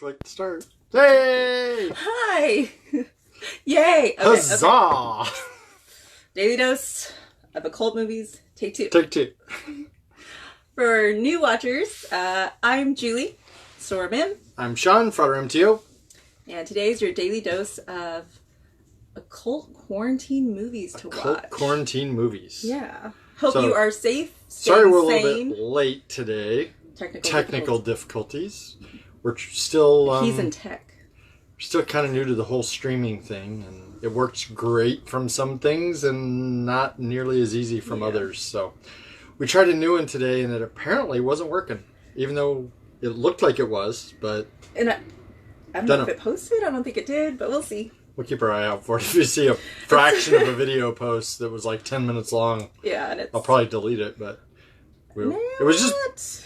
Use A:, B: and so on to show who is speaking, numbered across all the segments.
A: Click start. Hey!
B: Hi! Yay! Okay,
A: Huzzah!
B: okay. Daily dose of occult movies, take two.
A: Take two.
B: For new watchers, I'm Julie Storman.
A: I'm Sean, Frater MTO.
B: And today's your daily dose of occult quarantine movies to watch.
A: Occult quarantine movies.
B: Yeah. Hope
A: So,
B: you are safe.
A: Sorry we're a
B: sane.
A: little bit late today.
B: Technical
A: difficulties. We're still...
B: He's in tech.
A: Still kind of new to the whole streaming thing, and it works great from some things and not nearly as easy from others. So we tried a new one today, and it apparently wasn't working, even though it looked like it was. But
B: And I don't know if it posted. I don't think it did, but we'll see.
A: We'll keep our eye out for it. If you see a fraction of a video post that was like 10 minutes long,
B: yeah, and
A: I'll probably delete it. But it was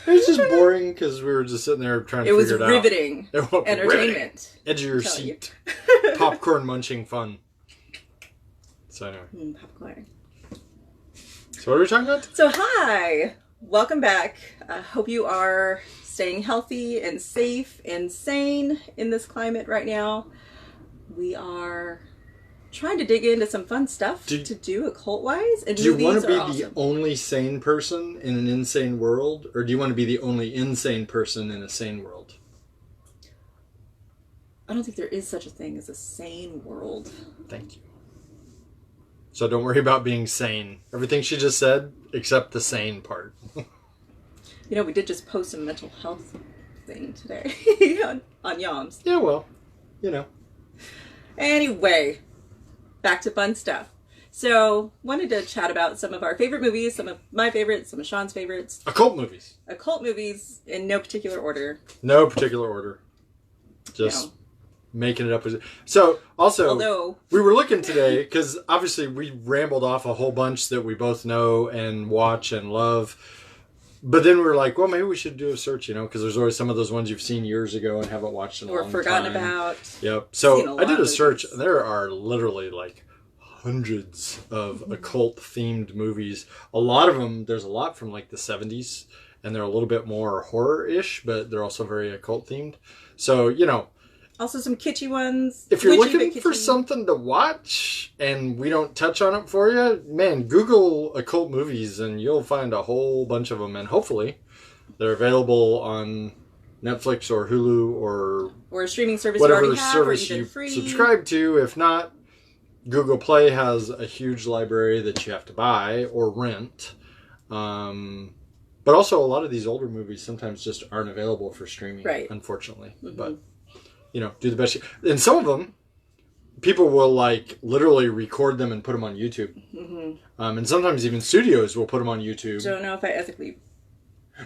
A: just boring because we were just sitting there trying to figure it out.
B: Riveting entertainment.
A: Riveting. Edge of your seat. Popcorn munching fun. So anyway.
B: Popcorn.
A: So what are we talking about?
B: So hi! Welcome back. I hope you are staying healthy and safe and sane in this climate right now. We are trying to dig into some fun stuff to do occult-wise. And
A: do you want to be the only sane person in an insane world? Or do you want to be the only insane person in a sane world?
B: I don't think there is such a thing as a sane world.
A: Thank you. So don't worry about being sane. Everything she just said, except the sane part.
B: You know, we did just post a mental health thing today on Yoms.
A: Yeah, well, you know.
B: Anyway, back to fun stuff. So, wanted to chat about some of our favorite movies, some of my favorites, some of Sean's favorites.
A: Occult movies.
B: Occult movies in no particular order.
A: No particular order. Just making it up. So, also, we were looking today, because obviously we rambled off a whole bunch that we both know and watch and love. But then we were like, well, maybe we should do a search, because there's always some of those ones you've seen years ago and haven't watched in a long time.
B: Or forgotten about.
A: Yep. So I did a search. There are literally like hundreds of occult-themed movies. A lot of them, there's a lot from like the 70s, and they're a little bit more horror-ish, but they're also very occult-themed. So,
B: also some kitschy ones.
A: If you're looking for something to watch and we don't touch on it for you, man, Google occult movies and you'll find a whole bunch of them. And hopefully they're available on Netflix or Hulu or
B: a streaming service
A: whatever service you subscribe to. If not, Google Play has a huge library that you have to buy or rent. But also a lot of these older movies sometimes just aren't available for streaming, unfortunately. Mm-hmm. But do the best. And some of them, people will like literally record them and put them on YouTube. Mm-hmm. And sometimes even studios will put them on YouTube.
B: Don't know if I ethically.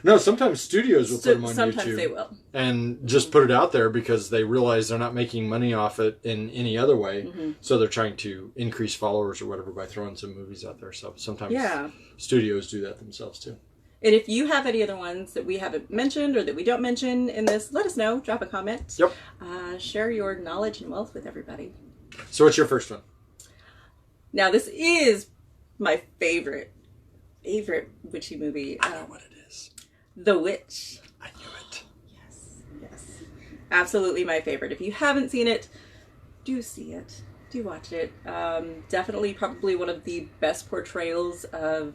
A: No, sometimes studios will put them on YouTube.
B: Sometimes they will.
A: And just put it out there because they realize they're not making money off it in any other way. Mm-hmm. So they're trying to increase followers or whatever by throwing some movies out there. So sometimes studios do that themselves too.
B: And if you have any other ones that we haven't mentioned or that we don't mention in this, let us know. Drop a comment.
A: Yep.
B: Share your knowledge and wealth with everybody.
A: So what's your first one?
B: Now, this is my favorite witchy movie.
A: I know what it is.
B: The Witch.
A: I knew it.
B: Yes. Absolutely my favorite. If you haven't seen it, do see it. Do watch it. Definitely probably one of the best portrayals of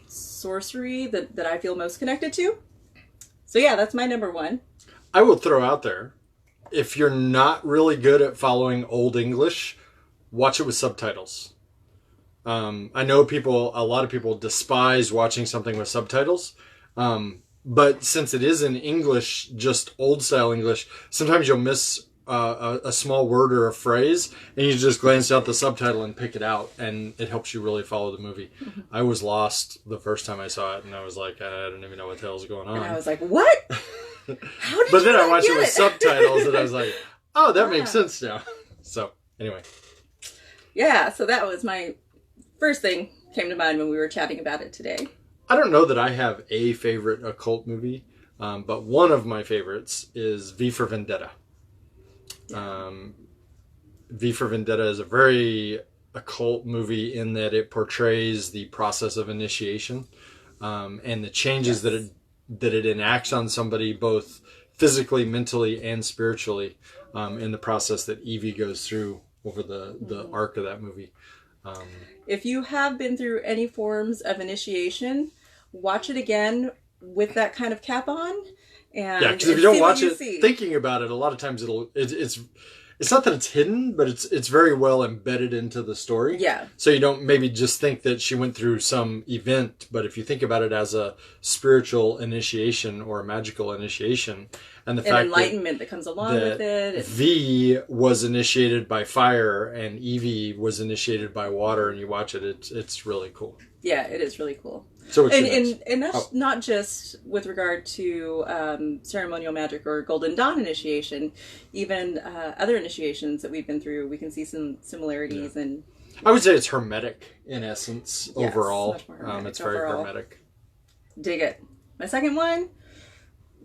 B: sorcery that I feel most connected to. So yeah, that's my number one.
A: I will throw out there, if you're not really good at following Old English, watch it with subtitles. I know a lot of people despise watching something with subtitles, but since it is in English, just old style English, sometimes you'll miss a small word or a phrase, and you just glance out the subtitle and pick it out, and it helps you really follow the movie. Mm-hmm. I was lost the first time I saw it, and I was like, I don't even know what the hell's going on.
B: And I was like, what? How did
A: But then I watched it with subtitles, and I was like, oh, that makes sense now. So, anyway.
B: Yeah, so that was my first thing came to mind when we were chatting about it today.
A: I don't know that I have a favorite occult movie, but one of my favorites is V for Vendetta. V for Vendetta is a very occult movie in that it portrays the process of initiation and the changes that it enacts on somebody, both physically, mentally, and spiritually in the process that Evie goes through over the arc of that movie.
B: If you have been through any forms of initiation, watch it again with that kind of cap on. And
A: yeah, because if you don't watch it
B: see.
A: thinking about it, a lot of times it's not that it's hidden, but it's very well embedded into the story.
B: Yeah.
A: So you don't maybe just think that she went through some event, but if you think about it as a spiritual initiation or a magical initiation, and the fact
B: enlightenment that comes along with it.
A: V was initiated by fire and Evie was initiated by water, and you watch it, it's really cool.
B: Yeah, it is really cool.
A: So
B: and that's not just with regard to ceremonial magic or Golden Dawn initiation. Even other initiations that we've been through, we can see some similarities.
A: Yeah.
B: And
A: I would say it's hermetic in essence.
B: Yes,
A: overall.
B: much more hermetic
A: It's very
B: overall.
A: hermetic.
B: Dig it. My second one,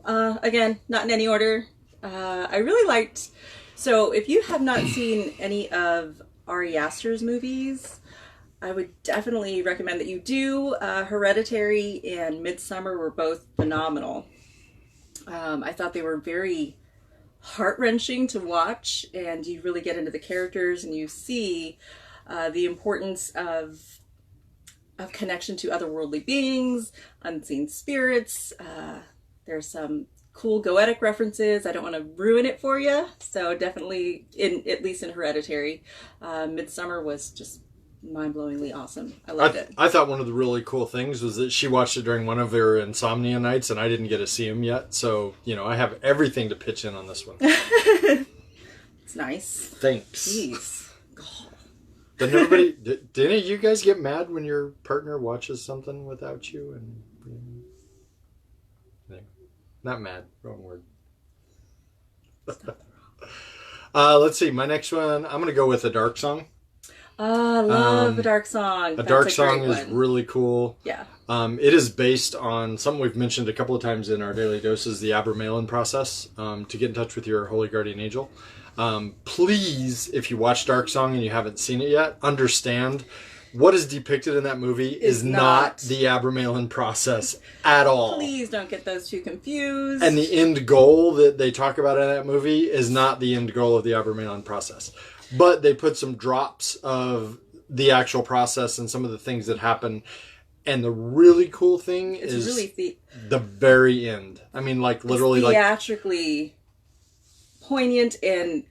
B: again, not in any order. I really liked. So if you have not seen any of Ari Aster's movies, I would definitely recommend that you do. Hereditary and Midsummer were both phenomenal. I thought they were very heart-wrenching to watch, and you really get into the characters and you see the importance of connection to otherworldly beings, unseen spirits. There's some cool Goetic references. I don't want to ruin it for you, so definitely, at least in Hereditary. Midsummer was just mind-blowingly awesome. I loved it.
A: I thought one of the really cool things was that she watched it during one of her insomnia nights, and I didn't get to see them yet. So, I have everything to pitch in on this one.
B: It's nice.
A: Thanks.
B: Jeez.
A: Didn't everybody? Did any of you guys get mad when your partner watches something without you? And not mad. Wrong word. Let's see. My next one. I'm going to go with a dark song.
B: I love a dark song.
A: A dark song is really cool.
B: Yeah.
A: It is based on something we've mentioned a couple of times in our daily doses, the Abramelin process, to get in touch with your holy guardian angel. Please, if you watch Dark Song and you haven't seen it yet, understand what is depicted in that movie is not the Abramelin process at all.
B: Please don't get those two confused.
A: And the end goal that they talk about in that movie is not the end goal of the Abramelin process. But they put some drops of the actual process and some of the things that happen. And the really cool thing is
B: really
A: the very end. I mean, literally,
B: theatrically poignant and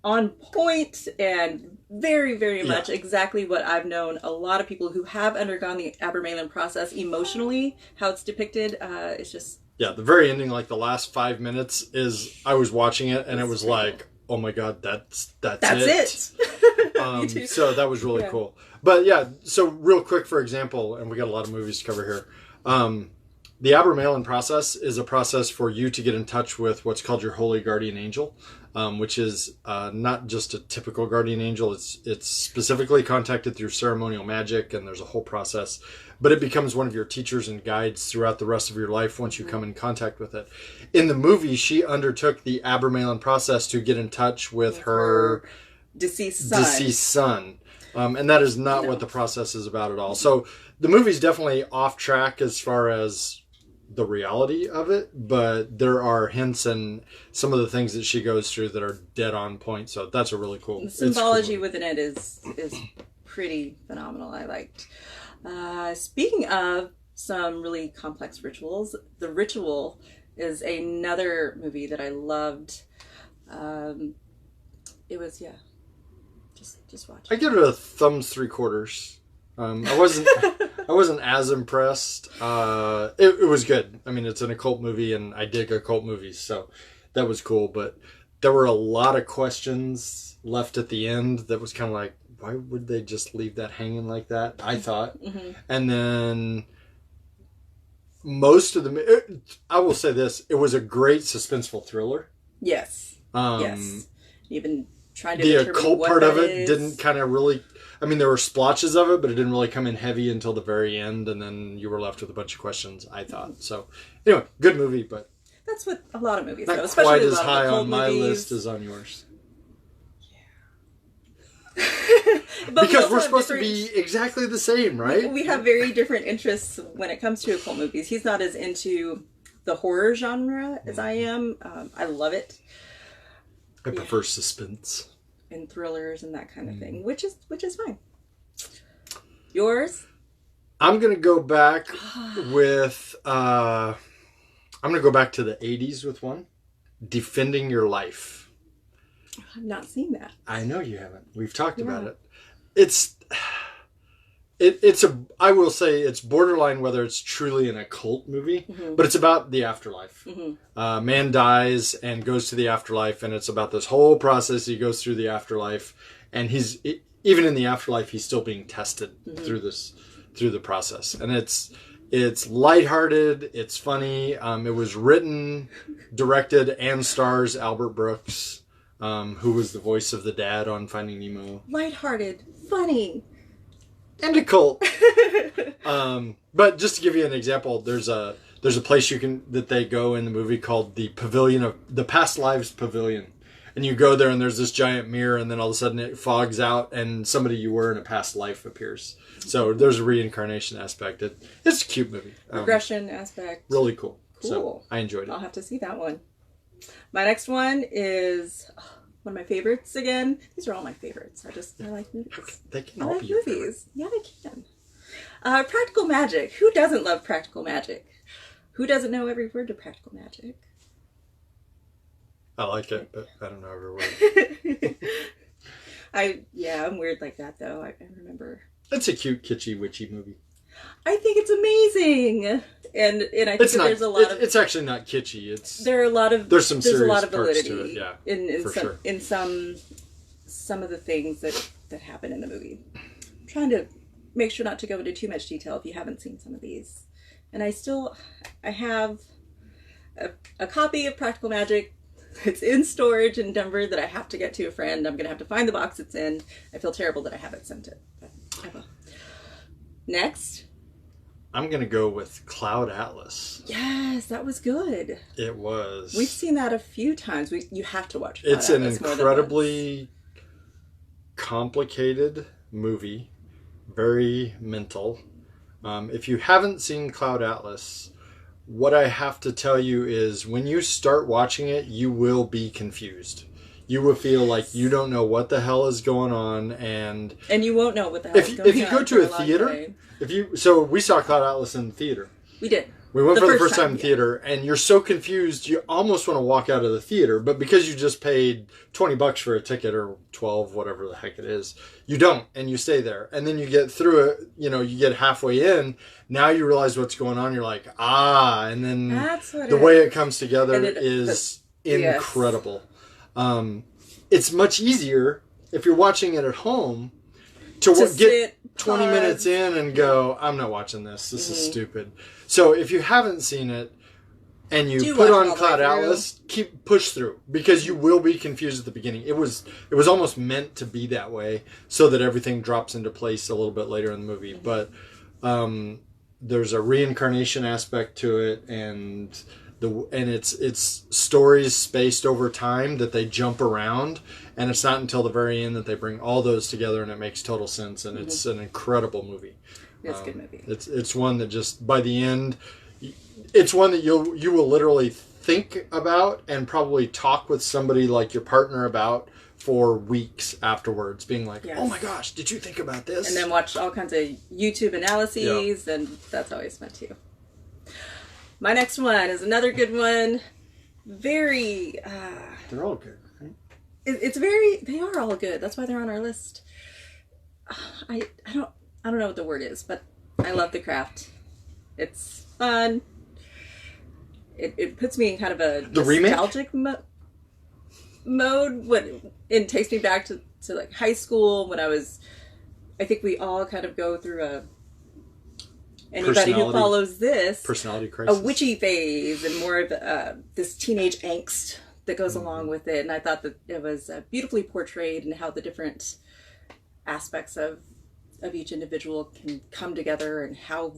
B: on point, and very, very much exactly what I've known a lot of people who have undergone the Abramelin process emotionally, how it's depicted. It's just...
A: Yeah, the very ending, the last 5 minutes is, I was watching it and it was like, oh my God, that's it.
B: Me too.
A: So that was really cool. But yeah, so real quick, for example, and we got a lot of movies to cover here. The Abramelin process is a process for you to get in touch with what's called your holy guardian angel, which is not just a typical guardian angel. It's specifically contacted through ceremonial magic, and there's a whole process. But it becomes one of your teachers and guides throughout the rest of your life once you come in contact with it. In the movie, she undertook the Abramelin process to get in touch with her
B: deceased
A: son. And that is not what the process is about at all. So the movie's definitely off track as far as the reality of it, but there are hints and some of the things that she goes through that are dead on point. So that's a really cool.
B: The symbology within it is pretty phenomenal. I liked. Speaking of some really complex rituals, The Ritual is another movie that I loved. It was just watch.
A: I give it a thumbs 3/4. I wasn't as impressed. It was good. I mean, it's an occult movie, and I dig occult movies, so that was cool. But there were a lot of questions left at the end that was kind of like, why would they just leave that hanging like that? I thought. Mm-hmm. And then most of the... I will say this. It was a great suspenseful thriller.
B: Yes. Yes. Even trying to
A: the
B: determine
A: occult
B: what
A: part
B: that
A: of it
B: is.
A: didn't kind of really... I mean, there were splotches of it, but it didn't really come in heavy until the very end, and then you were left with a bunch of questions, I thought. So, anyway, good movie, but...
B: That's what a lot of movies
A: not
B: do, especially
A: quite
B: a
A: as
B: lot
A: high
B: of
A: on my
B: movies.
A: list as on yours.
B: But
A: because we're supposed to be exactly the same, right?
B: We have very different interests when it comes to occult movies. He's not as into the horror genre as I am. I love it.
A: I prefer suspense
B: and thrillers and that kind of thing, which is fine. Yours?
A: I'm gonna go back with. I'm gonna go back to the '80s with one. Defending Your Life.
B: I've not seen that.
A: I know you haven't. We've talked about it. It's I will say it's borderline whether it's truly an occult movie, but it's about the afterlife. Man dies and goes to the afterlife, and it's about this whole process. He goes through the afterlife, and even in the afterlife, he's still being tested through the process. And it's lighthearted, it's funny. It was written, directed, and stars Albert Brooks, who was the voice of the dad on Finding Nemo.
B: Lighthearted, funny.
A: And a cult. But just to give you an example, there's a place that they go in the movie called the Past Lives Pavilion. And you go there and there's this giant mirror, and then all of a sudden it fogs out and somebody you were in a past life appears. So there's a reincarnation aspect. It's a cute movie.
B: Regression aspect.
A: Really cool.
B: Cool.
A: So I enjoyed it.
B: I'll have to see that one. My next one is one of my favorites again. These are all my favorites. I like movies.
A: They can
B: I
A: all
B: like
A: be your
B: movies. Yeah, they can. Practical Magic. Who doesn't love Practical Magic? Who doesn't know every word to Practical Magic?
A: I like it, but I don't know every word.
B: I'm weird like that though. I remember.
A: It's a cute, kitschy, witchy movie.
B: I think it's amazing, and I think there's a lot of.
A: It's actually not kitschy.
B: There's
A: some
B: a
A: serious
B: lot of
A: parts
B: validity
A: to it. Yeah,
B: in some of the things that happen in the movie. I'm trying to make sure not to go into too much detail if you haven't seen some of these, and I have a copy of Practical Magic. It's in storage in Denver that I have to get to a friend. I'm going to have to find the box it's in. I feel terrible that I haven't sent it. But I will. Next.
A: I'm going to go with Cloud Atlas.
B: Yes, that was good.
A: It was.
B: We've seen that a few times. You have to watch
A: Cloud Atlas. It's an incredibly complicated movie. Very mental. If you haven't seen Cloud Atlas, what I have to tell you is when you start watching it, you will be confused. You will feel like you don't know what the hell is going on, and
B: you won't know what the hell is going on.
A: If you go to a theater, so we saw Cloud Atlas in the theater.
B: We did.
A: We went for the first time in theater, and you're so confused, you almost want to walk out of the theater, but because you just paid $20 for a ticket, or 12, whatever the heck it is, you don't, and you stay there. And then you get through it, you get halfway in, now you realize what's going on, you're like, and then the way it comes together is incredible.
B: Yes.
A: It's much easier, if you're watching it at home, to get 20 minutes in and go, I'm not watching this. This is stupid. So if you haven't seen it and you put on Cloud Atlas, push through, because you will be confused at the beginning. It was almost meant to be that way so that everything drops into place a little bit later in the movie. But there's a reincarnation aspect to it, and it's stories spaced over time that they jump around, and it's not until the very end that they bring all those together, and it makes total sense, and it's an incredible movie.
B: It's a good movie.
A: It's one that just by the end, it's one that you will literally think about and probably talk with somebody like your partner about for weeks afterwards, being like, oh my gosh, did you think about this?
B: And then watch all kinds of YouTube analyses, and that's always fun too. My next one is another good one. Very...
A: they're all good, right?
B: They are all good. That's why they're on our list. I don't know what the word is, but I love The Craft. It's fun. It puts me in kind of a nostalgic mode. It takes me back to like high school when I think we all kind of go through anybody who follows this
A: personality crisis,
B: a witchy phase, and more of this teenage angst that goes along with it. And I thought that it was beautifully portrayed, and how the different aspects of each individual can come together, and how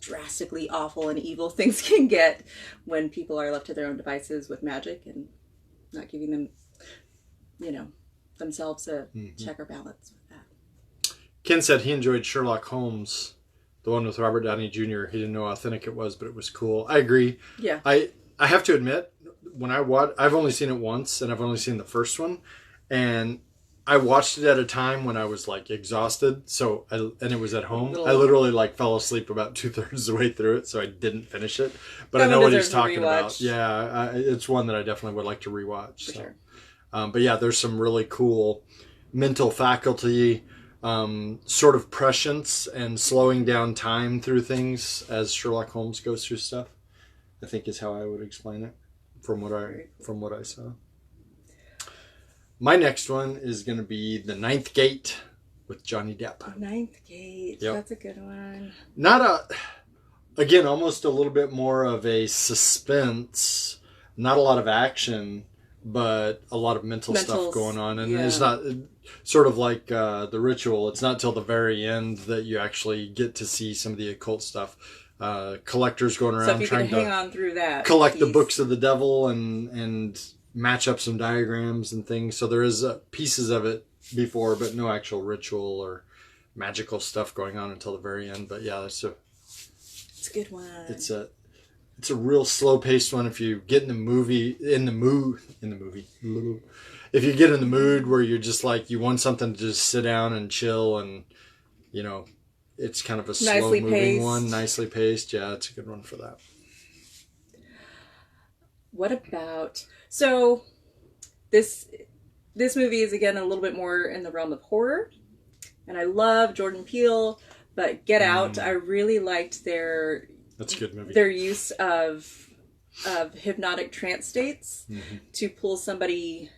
B: drastically awful and evil things can get when people are left to their own devices with magic and not giving them, themselves a check or balance with that.
A: Ken said he enjoyed Sherlock Holmes The one with Robert Downey Jr. He didn't know how authentic it was, but it was cool. I agree.
B: Yeah.
A: I have to admit, when I've only seen it once, and I've only seen the first one, and I watched it at a time when I was like exhausted. And it was at home. I literally like fell asleep about 2/3 of the way through it, so I didn't finish it. But I know what he's talking about. Yeah, it's one that I definitely would like to rewatch.
B: For sure.
A: But yeah, there's some really cool mental faculty, sort of prescience and slowing down time through things as Sherlock Holmes goes through stuff. I think is how I would explain it from what I saw. My next one is going to be The Ninth Gate with Johnny Depp.
B: Ninth Gate. Yep. That's a good one. Again, almost a little bit more of a suspense, not a lot of action, but a lot of mental stuff going on. And it's not sort of like The Ritual. It's not till the very end that you actually get to see some of the occult stuff. Collectors going around trying to hang on through that collect the books of the devil and match up some diagrams and things. So there is pieces of it before, but no actual ritual or magical stuff going on until the very end. But yeah, it's a good one. It's a real slow paced one. If you get in the movie, if you get in the mood where you're just like, you want something to just sit down and chill and, it's kind of a slow moving one, nicely paced. Yeah, it's a good one for that. What about... So, this movie is, again, a little bit more in the realm of horror. And I love Jordan Peele, but Get Out, I really liked their...
A: That's a good movie.
B: Their use of hypnotic trance states to pull somebody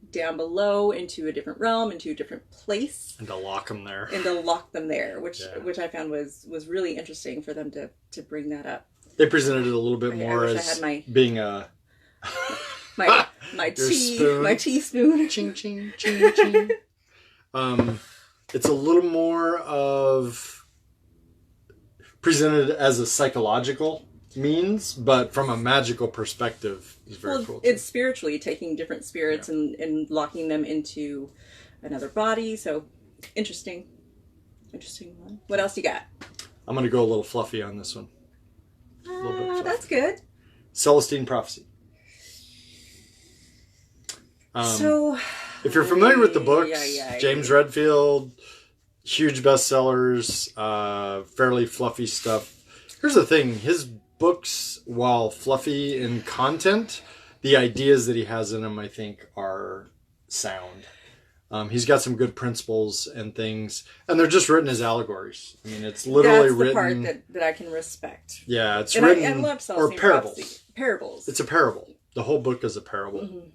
B: down below into a different realm, into a different place.
A: And to lock them there.
B: Which I found was really interesting for them to bring that up.
A: They presented it a little bit more as being a...
B: my teaspoon.
A: Ching, ching, ching, ching. It's a little more of presented as a psychological means, but from a magical perspective is very cool too.
B: It's spiritually taking different spirits and locking them into another body. So interesting one. What else you got?
A: I'm going to go a little fluffy on this one.
B: That's good.
A: Celestine Prophecy. If you're familiar with the books, James Redfield, huge bestsellers, fairly fluffy stuff. Here's the thing, his books, while fluffy in content, the ideas that he has in them, I think, are sound. He's got some good principles and things, and they're just written as allegories. I mean, it's literally written...
B: That's the part that I can respect.
A: Yeah, it's written...
B: I love Celestine Prophecy. Parables.
A: It's a parable. The whole book is a parable. Mm-hmm.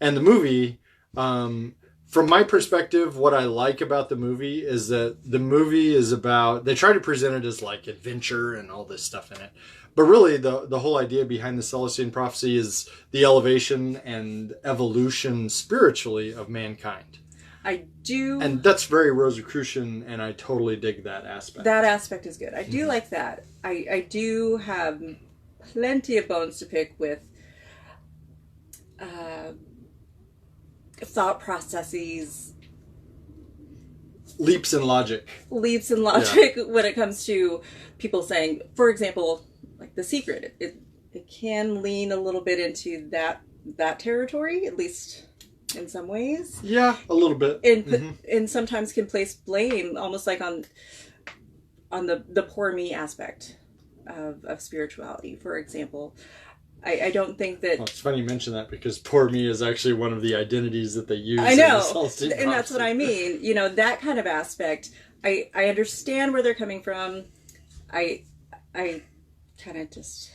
A: And the movie, from my perspective, what I like about the movie is that the movie is about... They try to present it as like adventure and all this stuff in it. But really, the whole idea behind the Celestine Prophecy is the elevation and evolution spiritually of mankind.
B: I do...
A: And that's very Rosicrucian, and I totally dig that aspect.
B: That aspect is good. I do like that. I do have plenty of bones to pick with thought processes.
A: Leaps in logic
B: when it comes to people saying, for example, like The Secret. It can lean a little bit into that territory, at least in some ways.
A: Yeah, a little bit.
B: And sometimes can place blame almost like on the poor me aspect of spirituality, for example. I don't think that...
A: Well, it's funny you mention that because poor me is actually one of the identities that they use.
B: I know, and that's what I mean. That kind of aspect, I understand where they're coming from. I kind of just...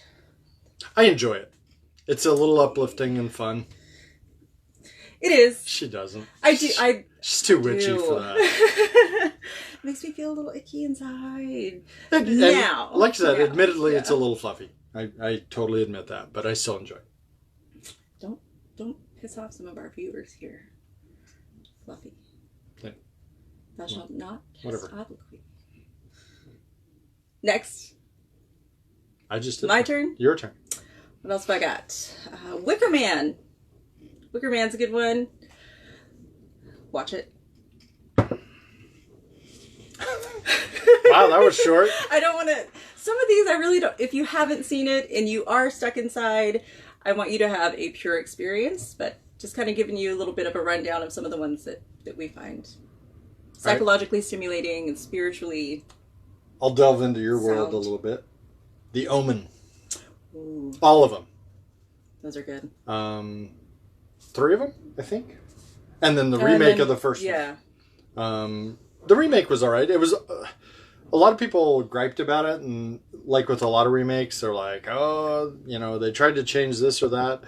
B: I
A: enjoy it. It's a little uplifting and fun.
B: It is.
A: She doesn't.
B: She's
A: too witchy for that.
B: Makes me feel a little icky inside.
A: And like I said, admittedly, it's a little fluffy. I totally admit that, but I still enjoy it.
B: Don't piss off some of our viewers here. Fluffy.
A: Yeah.
B: Thou shalt not piss off the queen. Next.
A: I just did.
B: My turn?
A: Your turn.
B: What else have I got? Wicker Man. Wicker Man's a good one. Watch it.
A: Wow, that was short.
B: I don't want to. Some of these I really don't. If you haven't seen it and you are stuck inside, I want you to have a pure experience. But just kind of giving you a little bit of a rundown of some of the ones that we find psychologically stimulating and spiritually.
A: I'll delve into your world a little bit. The Omen. Ooh. All of them.
B: Those are good.
A: 3 of them, I think. And then the remake of the first one.
B: Yeah.
A: The remake was all right. It was... a lot of people griped about it, and like with a lot of remakes, they're like, oh, they tried to change this or that.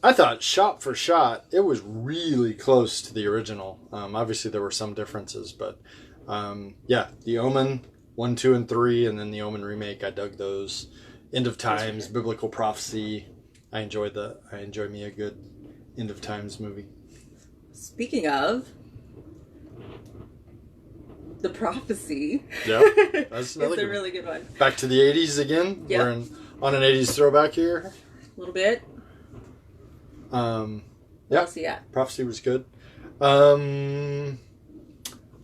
A: I thought shot for shot, it was really close to the original. Obviously, there were some differences, but yeah, The Omen 1, 2, and 3, and then The Omen remake. I dug those. End of Times, Biblical Prophecy. I enjoy me a good End of Times movie. Speaking
B: of the prophecy,
A: yeah, that's another
B: it's a really good one.
A: Back to the 80s again.
B: Yep.
A: We're on an 80s throwback here.
B: A little bit.
A: Yeah, Prophecy was good.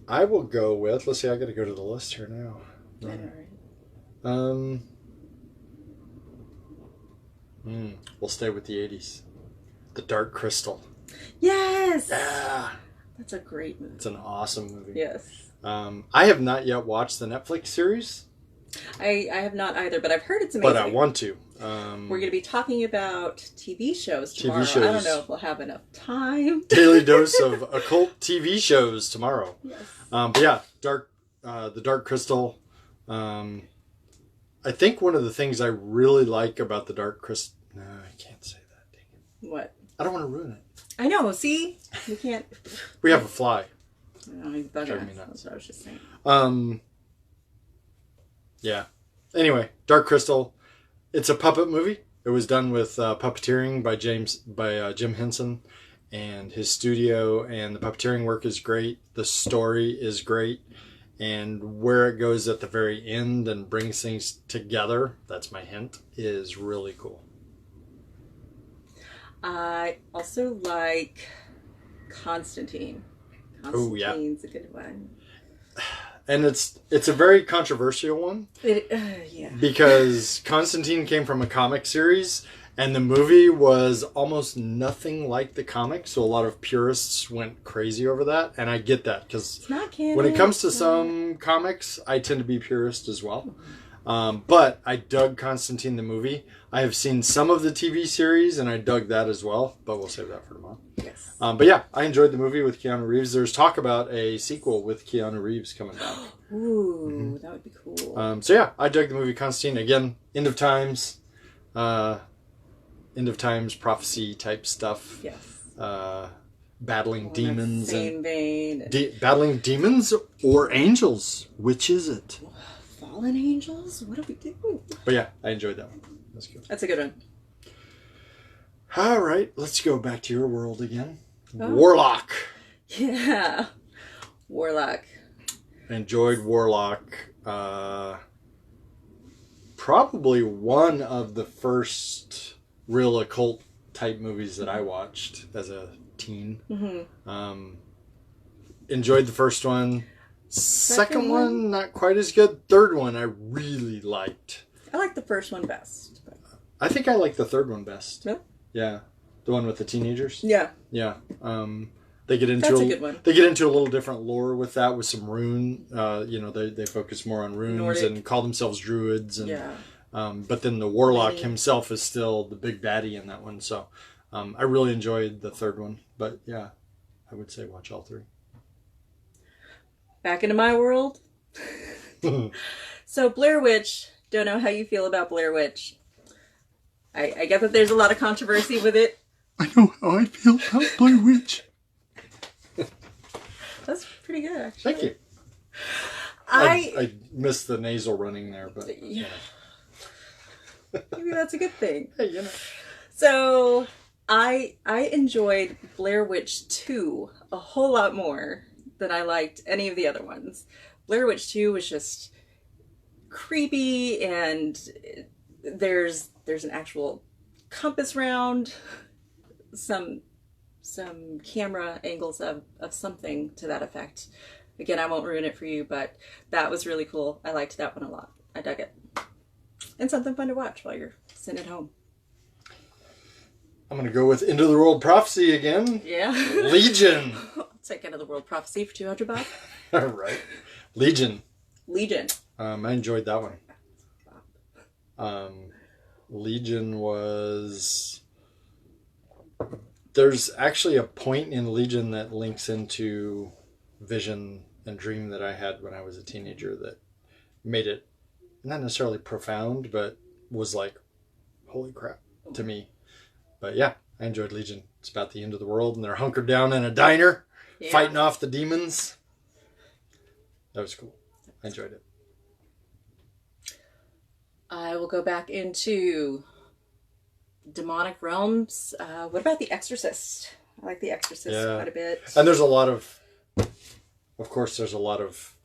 A: I will go with, let's see, I got to go to the list here now. Right. We'll stay with the 80s. The Dark Crystal.
B: Yes!
A: Yeah!
B: That's a great movie.
A: It's an awesome movie.
B: Yes.
A: I have not yet watched the Netflix series.
B: I have not either, but I've heard it's amazing.
A: But I want to.
B: We're going to be talking about TV shows tomorrow. I don't know if we'll have enough time.
A: Daily dose of occult TV shows tomorrow.
B: Yes.
A: But yeah, the Dark Crystal. I think one of the things I really like about the Dark Crystal... No, I can't say that. Dang it.
B: What?
A: I don't want to ruin it.
B: I know. See? You can't...
A: We have a fly.
B: No, that's what I was just saying.
A: Yeah. Anyway, Dark Crystal. It's a puppet movie. It was done with puppeteering by Jim Henson and his studio, and the puppeteering work is great. The story is great, and where it goes at the very end and brings things together, that's my hint, is really cool.
B: I also like Constantine. Constantine's a good one.
A: And it's a very controversial one.
B: Yeah.
A: Because Constantine came from a comic series, and the movie was almost nothing like the comic, so a lot of purists went crazy over that, and I get that, because when it comes to some comics, I tend to be purist as well. But I dug Constantine the movie. I have seen some of the TV series, and I dug that as well, but we'll save that for tomorrow.
B: Yes.
A: But yeah, I enjoyed the movie with Keanu Reeves. There's talk about a sequel with Keanu Reeves coming back.
B: Ooh, that would be cool.
A: So yeah, I dug the movie Constantine. Again, End of Times prophecy type stuff.
B: Yes.
A: Battling demons.
B: Same vein.
A: Battling demons or angels. Which is it?
B: Fallen angels? What do we do?
A: But yeah, I enjoyed that one. That's good.
B: That's a good one.
A: All right, let's go back to your world again. Oh. Warlock.
B: Yeah. Warlock.
A: Enjoyed Warlock. Probably one of the first real occult type movies that I watched as a teen. Mm-hmm. Enjoyed the first one. Second one, not quite as good. Third one, I really liked.
B: I like the first one best. But...
A: I think I like the third one best.
B: Really?
A: Yeah. The one with the teenagers?
B: Yeah.
A: Yeah. They get into
B: That's a good one.
A: They get into a little different lore with that, with some rune. They focus more on runes Nordic. And call themselves druids. And,
B: yeah.
A: But then the warlock himself is still the big baddie in that one. So I really enjoyed the third one. But yeah, I would say watch all 3.
B: Back into my world. So Blair Witch, don't know how you feel about Blair Witch. I get that there's a lot of controversy with it.
A: I know how I feel about Blair Witch.
B: That's pretty good, actually.
A: Thank you. I missed the nasal running there, but
B: yeah. Maybe that's a good thing.
A: Hey,
B: So I enjoyed Blair Witch 2 a whole lot more than I liked any of the other ones. Blair Witch 2 was just creepy, and there's an actual compass round, some camera angles of something to that effect. Again, I won't ruin it for you, but that was really cool. I liked that one a lot. I dug it. And something fun to watch while you're sitting at home.
A: I'm going to go with Into the World Prophecy again.
B: Yeah.
A: Legion.
B: I'll take End of the World Prophecy for $200.
A: All right. Legion.
B: Legion.
A: I enjoyed that one. Legion was... There's actually a point in Legion that links into vision and dream that I had when I was a teenager that made it not necessarily profound, but was like, holy crap to me. But yeah, I enjoyed Legion. It's about the end of the world and they're hunkered down in a diner fighting off the demons. That was cool. I enjoyed it.
B: I will go back into demonic realms. What about The Exorcist? I like The Exorcist quite a bit.
A: And there's a lot of course, there's a lot of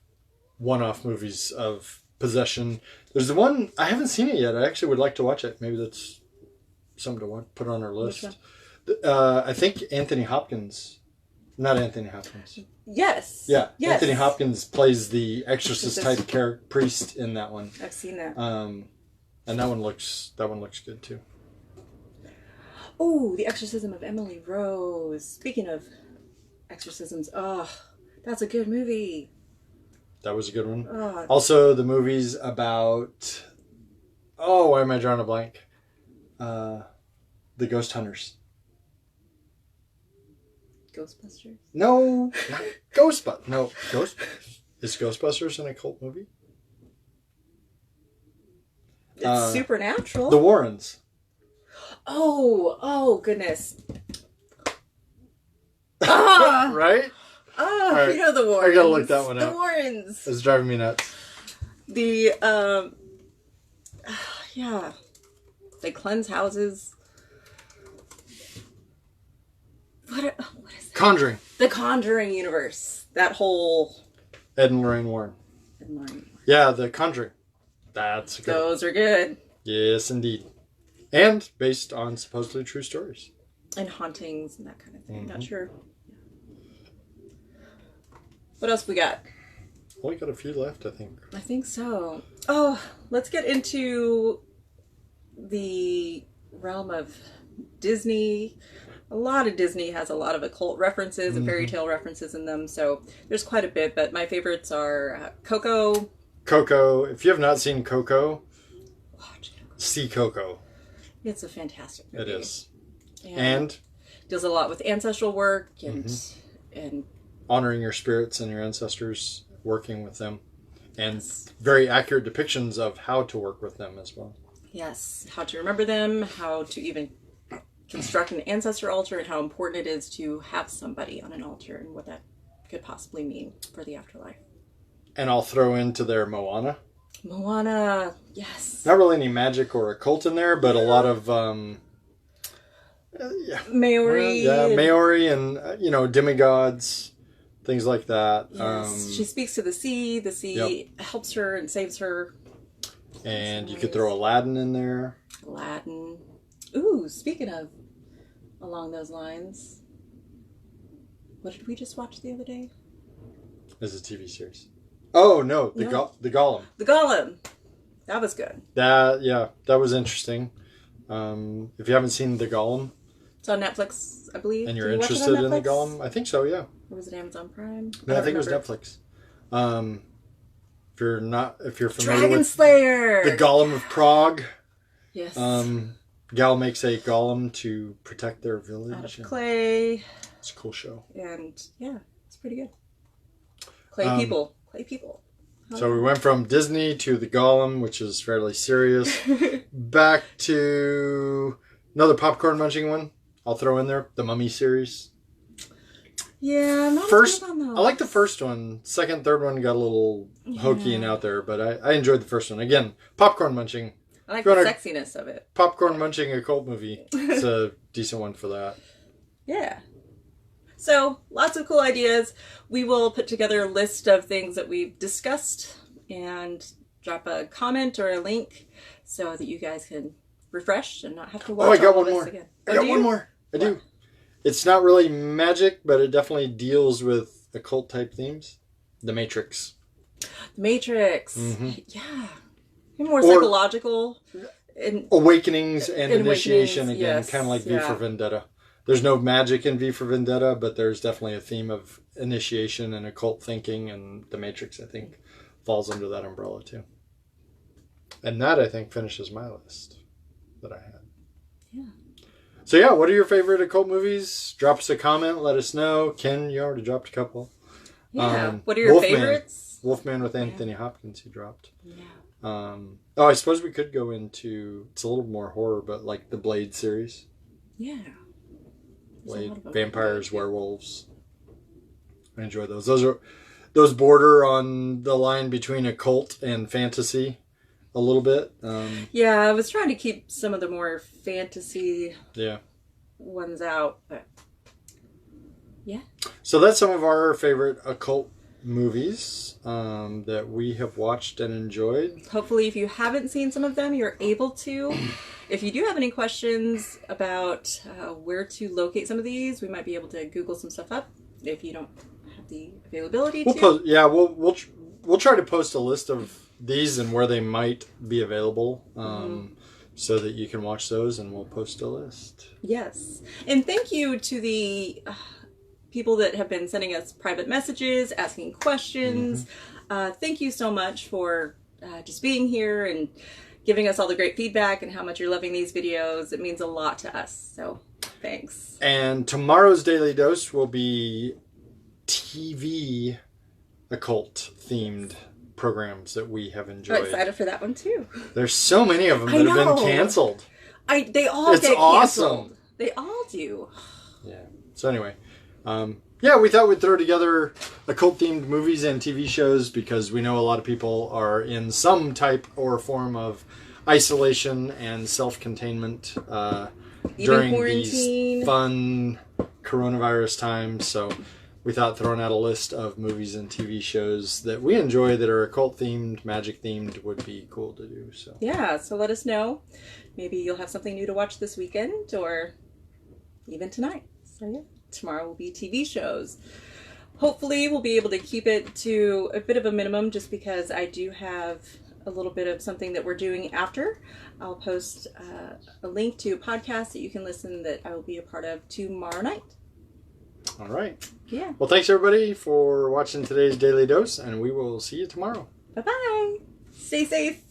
A: one-off movies of possession. There's the one, I haven't seen it yet. I actually would like to watch it. Maybe that's something to put on our list. I think Anthony Hopkins. Not Anthony Hopkins.
B: Yes.
A: Yeah.
B: Yes.
A: Anthony Hopkins plays the exorcist type priest in that one.
B: I've seen that.
A: And that one looks good too.
B: Oh, The Exorcism of Emily Rose. Speaking of exorcisms, that's a good movie.
A: That was a good one. Also, the movies about... Oh, why am I drawing a blank? The Ghost Hunters.
B: Ghostbusters?
A: No, not Ghostbusters. No, Ghostbusters. Is Ghostbusters an occult movie?
B: It's supernatural.
A: The Warrens.
B: Oh, goodness. Right?
A: Right.
B: You know the Warrens.
A: I gotta look that one up.
B: The Warrens.
A: It's driving me nuts.
B: Yeah. They cleanse houses. What is that?
A: Conjuring.
B: The Conjuring universe. That whole...
A: Ed and Lorraine Warren. Yeah, The Conjuring. That's good.
B: Those are good.
A: Yes, indeed. And based on supposedly true stories.
B: And hauntings and that kind of thing. Not sure. What else we got?
A: Only got a few left, I think.
B: I think so. Oh, let's get into the realm of Disney. A lot of Disney has a lot of occult references and fairy tale references in them, so there's quite a bit, but my favorites are Coco.
A: Coco. If you have not seen Coco,
B: watch Coco.
A: See Coco.
B: It's a fantastic movie.
A: It is. And
B: deals a lot with ancestral work and
A: honoring your spirits and your ancestors, working with them, and very accurate depictions of how to work with them as well.
B: Yes, how to remember them, how to even construct an ancestor altar, and how important it is to have somebody on an altar and what that could possibly mean for the afterlife.
A: And I'll throw into there Moana.
B: Moana, yes.
A: Not really any magic or occult in there, but a lot of
B: Maori.
A: Maori and demigods, things like that.
B: Yes. She speaks to the sea. The sea helps her and saves her.
A: And you could throw Aladdin in there.
B: Aladdin. Ooh, speaking of along those lines, what did we just watch the other day?
A: As a TV series. Oh no, the Golem.
B: The Golem. That was good.
A: That was interesting. If you haven't seen the Golem,
B: it's on Netflix, I believe.
A: And you're interested in the Golem, I think so. Yeah.
B: Or was it Amazon Prime?
A: No, I think it was Netflix. If you're familiar
B: Dragon
A: with
B: Slayer,
A: the Golem of Prague.
B: Yes.
A: Gal makes a golem to protect their village.
B: Out of clay.
A: It's a cool show.
B: And yeah, it's pretty good. Clay people.
A: So we went from Disney to the Golem, which is fairly serious, back to another popcorn munching one. I'll throw in there the Mummy series.
B: Yeah, I'm not
A: first.
B: On those.
A: I like the first one. Second, third one got a little hokey and out there, but I enjoyed the first one. Again, popcorn munching.
B: I like the sexiness of it.
A: Popcorn munching occult movie. It's a decent one for that.
B: Yeah. So, lots of cool ideas. We will put together a list of things that we've discussed and drop a comment or a link so that you guys can refresh and not have to watch all of this again.
A: I got one more. I do. It's not really magic, but it definitely deals with occult type themes. The Matrix.
B: Matrix.
A: Mm-hmm.
B: Yeah. More psychological.
A: Awakenings and initiation again,
B: yes,
A: kind of like V for Vendetta. There's no magic in V for Vendetta, but there's definitely a theme of initiation and occult thinking, and The Matrix, I think, falls under that umbrella too. And that, I think, finishes my list that I had.
B: Yeah.
A: So yeah, what are your favorite occult movies? Drop us a comment, let us know. Ken, you already dropped a couple.
B: Yeah. What are your favorites?
A: Wolfman with Anthony Hopkins, he dropped.
B: Yeah.
A: I suppose we could go into, it's a little more horror, but like the Blade series.
B: Yeah.
A: Blade, vampires, werewolves. I enjoy those. Those border on the line between occult and fantasy a little bit.
B: Yeah, I was trying to keep some of the more fantasy ones out, but yeah.
A: So that's some of our favorite occult movies that we have watched and enjoyed.
B: Hopefully, if you haven't seen some of them, you're able to. If you do have any questions about where to locate some of these, we might be able to Google some stuff up if you don't have the availability to.
A: We'll try to post a list of these and where they might be available so that you can watch those, and we'll post a list.
B: Yes. And thank you to the people that have been sending us private messages, asking questions. Thank you so much for just being here and giving us all the great feedback and how much you're loving these videos. It means a lot to us. So thanks.
A: And tomorrow's Daily Dose will be TV occult themed programs that we have enjoyed.
B: I'm excited for that one too.
A: There's so many of them that have been canceled.
B: They all get canceled. They all do.
A: Yeah. So anyway, we thought we'd throw together occult-themed movies and TV shows because we know a lot of people are in some type or form of isolation and self-containment during these fun coronavirus times. So we thought throwing out a list of movies and TV shows that we enjoy that are occult-themed, magic-themed would be cool to do. So
B: yeah, so let us know. Maybe you'll have something new to watch this weekend or even tonight. So yeah. Tomorrow will be TV shows. Hopefully we'll be able to keep it to a bit of a minimum just because I do have a little bit of something that we're doing after. I'll post a link to a podcast that you can listen that I will be a part of tomorrow night.
A: All right.
B: Yeah.
A: Well, thanks everybody for watching today's Daily Dose, and we will see you tomorrow.
B: Bye-bye. Stay safe.